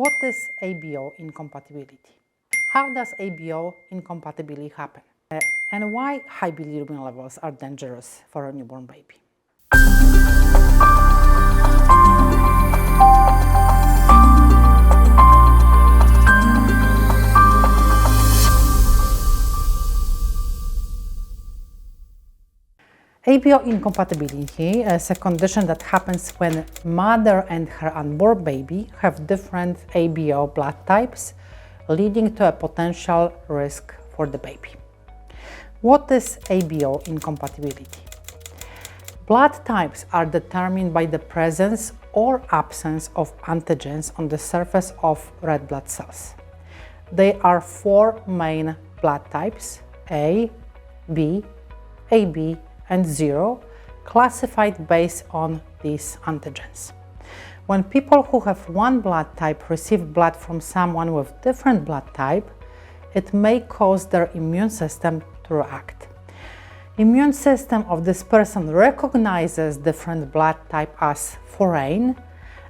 What is ABO incompatibility? How does ABO incompatibility happen? And why high bilirubin levels are dangerous for a newborn baby? ABO incompatibility is a condition that happens when mother and her unborn baby have different ABO blood types, leading to a potential risk for the baby. What is ABO incompatibility? Blood types are determined by the presence or absence of antigens on the surface of red blood cells. There are four main blood types: A, B, AB, and 0, classified based on these antigens. When people who have one blood type receive blood from someone with different blood type, it may cause their immune system to react. Immune system of this person recognizes different blood type as foreign,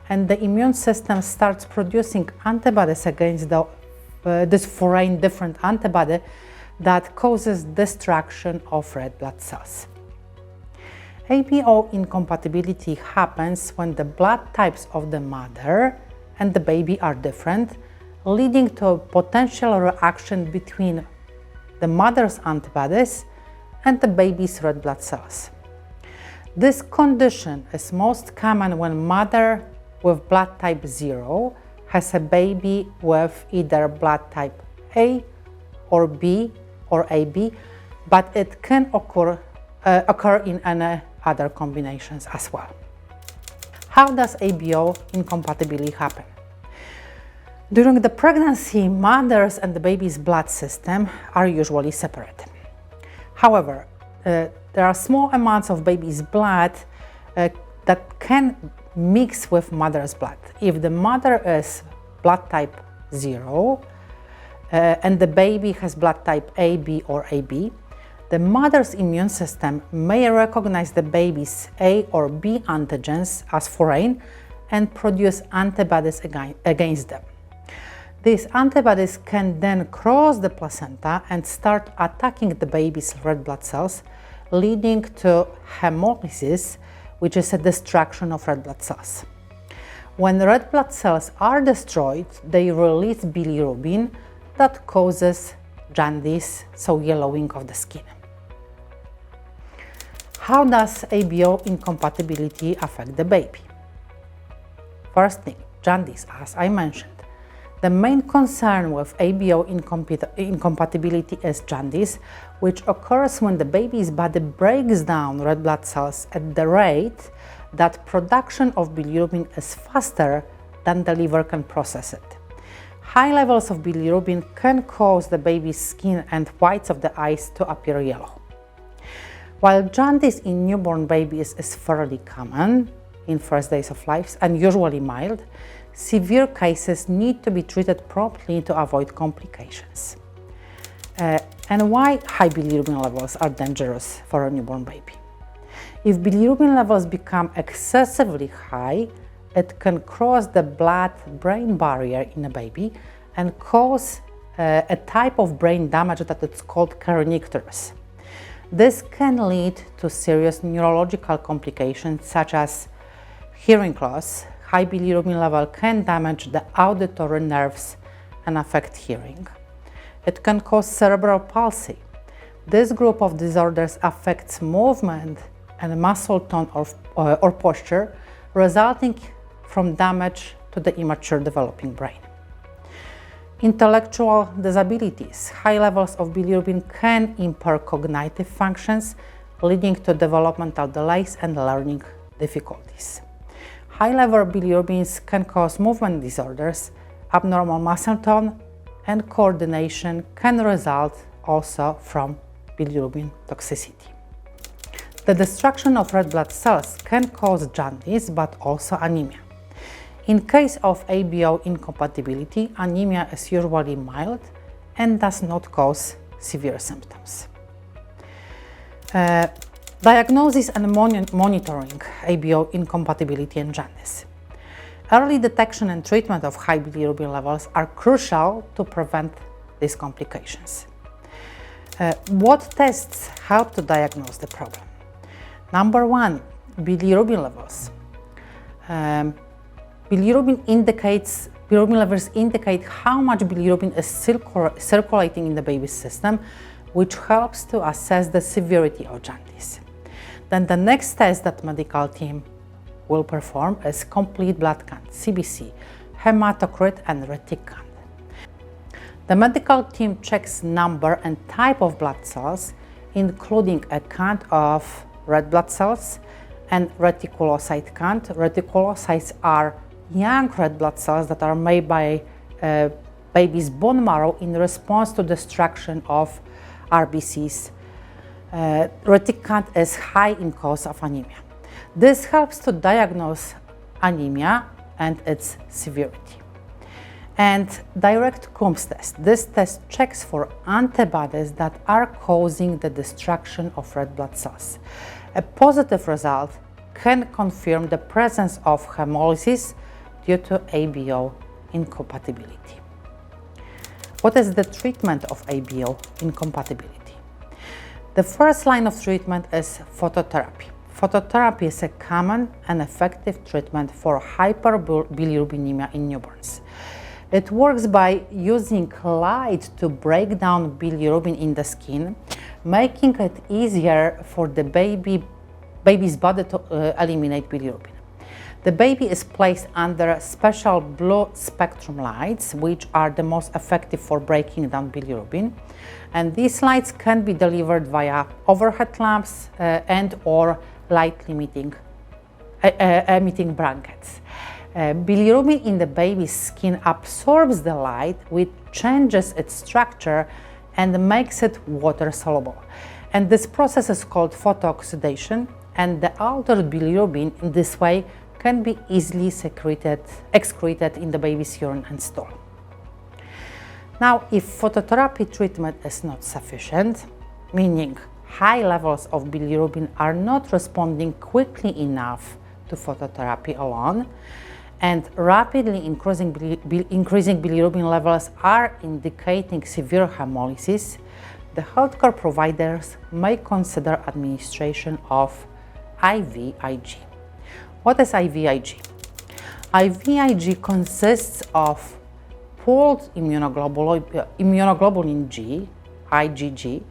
and the immune system starts producing antibodies against this foreign different antibody that causes destruction of red blood cells. ABO incompatibility happens when the blood types of the mother and the baby are different, leading to a potential reaction between the mother's antibodies and the baby's red blood cells. This condition is most common when mother with blood type 0 has a baby with either blood type A or B or AB, but it can occur in any other combinations as well. How does ABO incompatibility happen? During the pregnancy, mother's and the baby's blood system are usually separate. However, there are small amounts of baby's blood that can mix with mother's blood. If the mother is blood type 0 and the baby has blood type AB or AB, the mother's immune system may recognize the baby's A or B antigens as foreign and produce antibodies against them. These antibodies can then cross the placenta and start attacking the baby's red blood cells, leading to hemolysis, which is a destruction of red blood cells. When red blood cells are destroyed, they release bilirubin that causes jaundice, so yellowing of the skin. How does ABO incompatibility affect the baby? First thing, jaundice, as I mentioned. The main concern with ABO incompatibility is jaundice, which occurs when the baby's body breaks down red blood cells at the rate that production of bilirubin is faster than the liver can process it. High levels of bilirubin can cause the baby's skin and whites of the eyes to appear yellow. While jaundice in newborn babies is fairly common in first days of life and usually mild, severe cases need to be treated promptly to avoid complications. And why high bilirubin levels are dangerous for a newborn baby? If bilirubin levels become excessively high, it can cross the blood-brain barrier in a baby and cause a type of brain damage that is called kernicterus. This can lead to serious neurological complications such as hearing loss. High bilirubin level can damage the auditory nerves and affect hearing. It can cause cerebral palsy. This group of disorders affects movement and muscle tone or posture, resulting from damage to the immature developing brain. Intellectual disabilities. High levels of bilirubin can impair cognitive functions, leading to developmental delays and learning difficulties. High level bilirubins can cause movement disorders, abnormal muscle tone, and coordination can result also from bilirubin toxicity. The destruction of red blood cells can cause jaundice, but also anemia. In case of ABO incompatibility, anemia is usually mild and does not cause severe symptoms. Diagnosis and monitoring ABO incompatibility and jaundice. Early detection and treatment of high bilirubin levels are crucial to prevent these complications. What tests help to diagnose the problem? Number one, bilirubin levels. Bilirubin levels indicate how much bilirubin is circulating in the baby's system, which helps to assess the severity of jaundice. Then the next test that medical team will perform is complete blood count, CBC, hematocrit and retic count. The medical team checks number and type of blood cells, including a count of red blood cells and reticulocyte count. Reticulocytes are young red blood cells that are made by baby's bone marrow in response to destruction of RBCs. Retic count is high in cause of anemia. This helps to diagnose anemia and its severity. And direct Coombs test. This test checks for antibodies that are causing the destruction of red blood cells. A positive result can confirm the presence of hemolysis due to ABO incompatibility. What is the treatment of ABO incompatibility? The first line of treatment is phototherapy. Phototherapy is a common and effective treatment for hyperbilirubinemia in newborns. It works by using light to break down bilirubin in the skin, making it easier for the baby's body to eliminate bilirubin. The baby is placed under special blue spectrum lights, which are the most effective for breaking down bilirubin. And these lights can be delivered via overhead lamps and or light-emitting blankets. Bilirubin in the baby's skin absorbs the light, which changes its structure and makes it water-soluble. And this process is called photooxidation, and the altered bilirubin in this way can be easily excreted in the baby's urine and stool. Now, if phototherapy treatment is not sufficient, meaning high levels of bilirubin are not responding quickly enough to phototherapy alone, and rapidly increasing bilirubin levels are indicating severe hemolysis, the healthcare providers may consider administration of IVIG. What is IVIG? IVIG consists of pooled immunoglobulin G, IgG,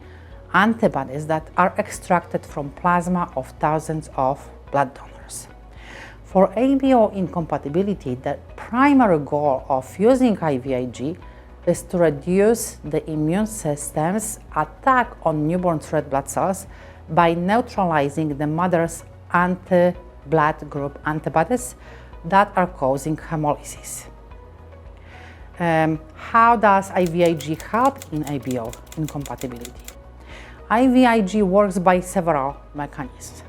antibodies that are extracted from plasma of thousands of blood donors. For ABO incompatibility, the primary goal of using IVIG is to reduce the immune system's attack on newborn's red blood cells by neutralizing the mother's anti-blood group antibodies that are causing hemolysis. How does IVIG help in ABO incompatibility? IVIG works by several mechanisms.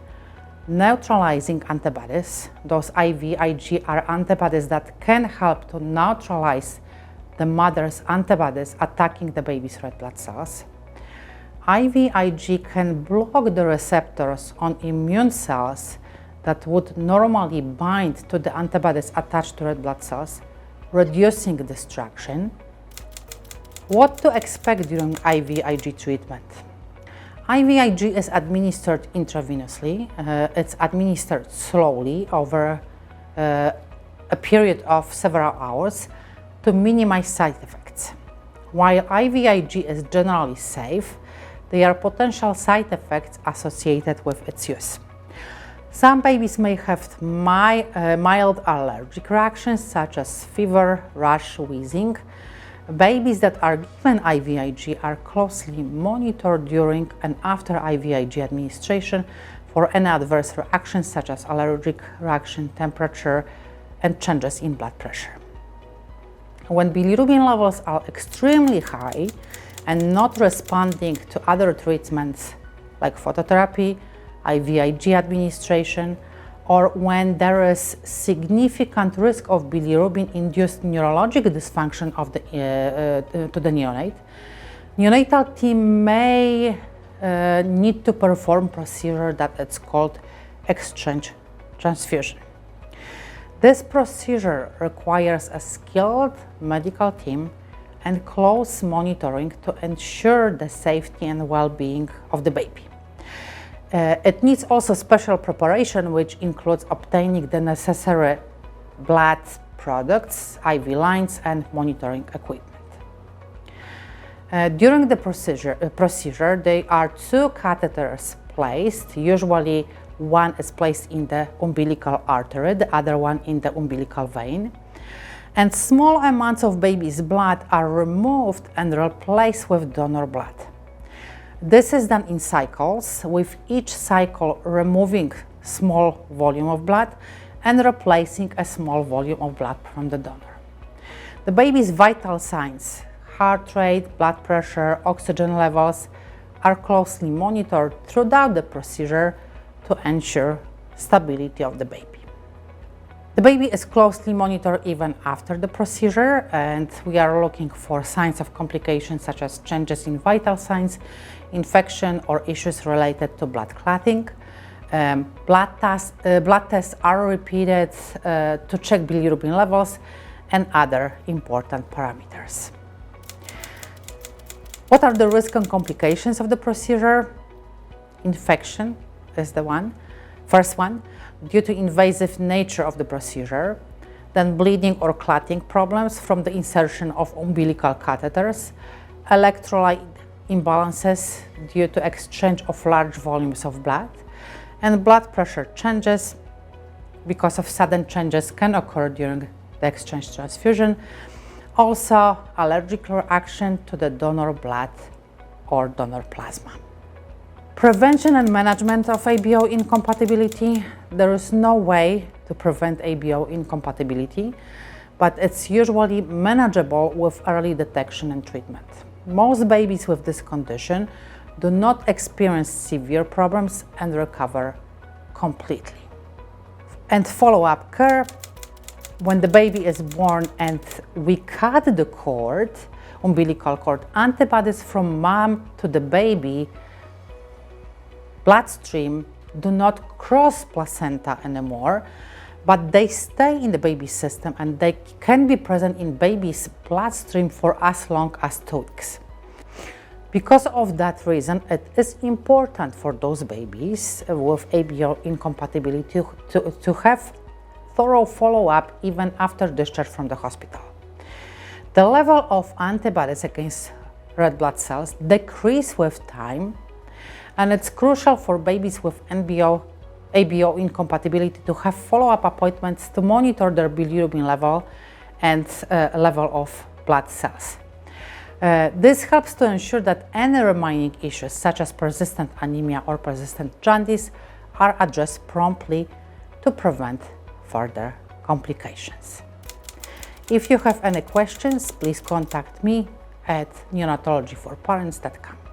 Neutralizing antibodies. Those IVIG are antibodies that can help to neutralize the mother's antibodies attacking the baby's red blood cells. IVIG can block the receptors on immune cells that would normally bind to the antibodies attached to red blood cells, reducing destruction. What to expect during IVIG treatment? IVIG is administered intravenously. It's administered slowly over a period of several hours to minimize side effects. While IVIG is generally safe, there are potential side effects associated with its use. Some babies may have mild allergic reactions such as fever, rash, wheezing. Babies that are given IVIG are closely monitored during and after IVIG administration for any adverse reactions such as allergic reaction, temperature, and changes in blood pressure. When bilirubin levels are extremely high and not responding to other treatments like phototherapy, IVIG administration, or when there is significant risk of bilirubin-induced neurologic dysfunction of to the neonate, neonatal team may need to perform procedure that it's called exchange transfusion. This procedure requires a skilled medical team and close monitoring to ensure the safety and well-being of the baby. It needs also special preparation, which includes obtaining the necessary blood products, IV lines, and monitoring equipment. During the procedure, there are two catheters placed. Usually, one is placed in the umbilical artery, the other one in the umbilical vein. And small amounts of baby's blood are removed and replaced with donor blood. This is done in cycles, with each cycle removing small volume of blood and replacing a small volume of blood from the donor. The baby's vital signs, heart rate, blood pressure, oxygen levels, are closely monitored throughout the procedure to ensure stability of the baby. The baby is closely monitored even after the procedure, and we are looking for signs of complications such as changes in vital signs, infection, or issues related to blood clotting. Blood tests are repeated to check bilirubin levels and other important parameters. What are the risks and complications of the procedure? Infection is the first one, due to invasive nature of the procedure, then bleeding or clotting problems from the insertion of umbilical catheters, electrolyte imbalances due to exchange of large volumes of blood, and blood pressure changes because of sudden changes can occur during the exchange transfusion. Also, allergic reaction to the donor blood or donor plasma. Prevention and management of ABO incompatibility. There is no way to prevent ABO incompatibility, but it's usually manageable with early detection and treatment. Most babies with this condition do not experience severe problems and recover completely. And follow-up care. When the baby is born and we cut the cord, umbilical cord, antibodies from mom to the baby bloodstream do not cross placenta anymore, but they stay in the baby's system and they can be present in baby's bloodstream for as long as 2 weeks. Because of that reason, it is important for those babies with ABO incompatibility to have thorough follow-up even after discharge from the hospital. The level of antibodies against red blood cells decrease with time, and it's crucial for babies with ABO incompatibility to have follow-up appointments to monitor their bilirubin level and level of blood cells. This helps to ensure that any remaining issues such as persistent anemia or persistent jaundice are addressed promptly to prevent further complications. If you have any questions, please contact me at neonatologyforparents.com.